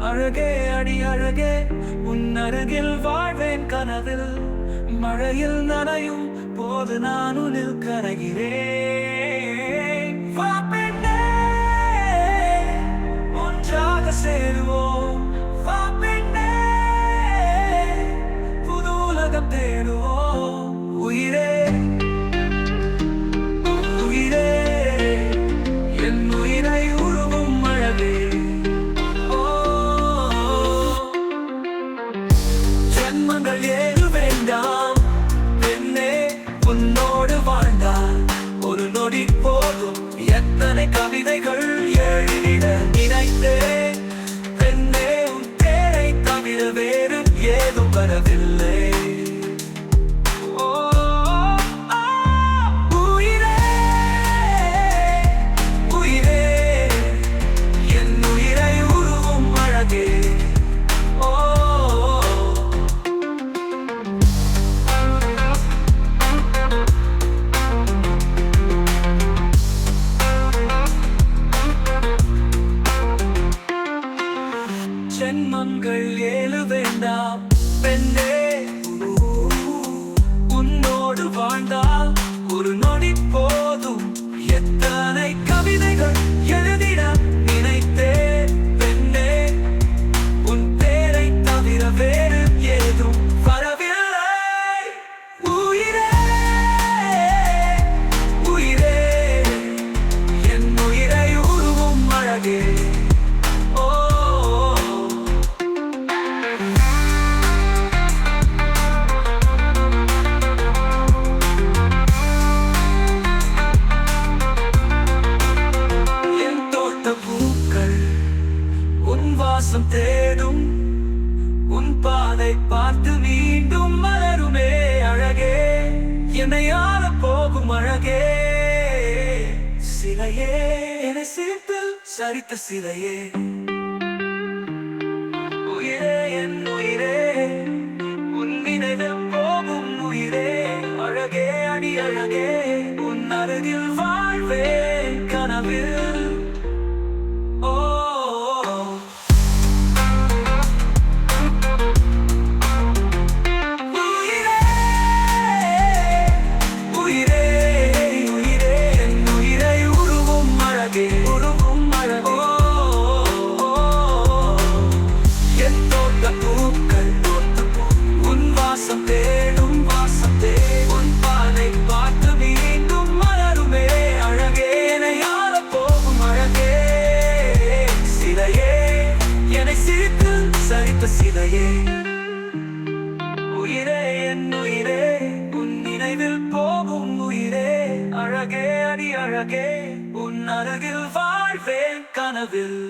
அழகே அடி அழகே உன் அருகில் வாழ்வேன் கனவில். மழையில் நனையும் போது நான் உன்னில் கரைகிறேன். வா பெண்ணே, ஒன்றாக சேருவோம். வா பெண்ணே, புது உலகம் தேடுவோம். உயிரே உயிரே என் உயிரை உருவும் அழகே. ஜென்மங்கள் ஏறு வேண்டாம் பெண்ணே, உன்னோடு வாழ்ந்தால் ஒரு நொடி போதும். எத்தனை கவிதைகள் எழுதிட நினைத்தேன் பெண்ணே, உன் பேரை தவிர வேறு ஏதும் வரவில்லை. ஜென்மங்கள் ஏழு வேண்டாம் பெண்ணே, உன்னோடு வாழ்ந்தால் ஒரு நொடி போதும். எத்தனை கவிதைகள் எழுதிட நினைத்தேன் பெண்ணே, உன் பேரை தவிர வேறு ஏதும் வரவில்லை. உயிரே உயிரே என் உயிரை உருவும் அழகே. வாசம் தேடும் உன் பாதை பார்த்து மீண்டும் மலருமே அழகே. என்னை ஆள போகும் அழகே. சிலையே, என்னை சிரிப்பில் சரித்த சிலையே. உயிரே என் உயிரே உன் நினைவில் போகும் உயிரே. அழகே அடி அழகே உன் அருகில் வாழ்வேன் கனவில். சிலையே, உயிரே என் உயிரே உன் நினைவில் போகும் உயிரே. அழகே அடி அழகே உன் அருகில் வாழ்வேன் கனவில்.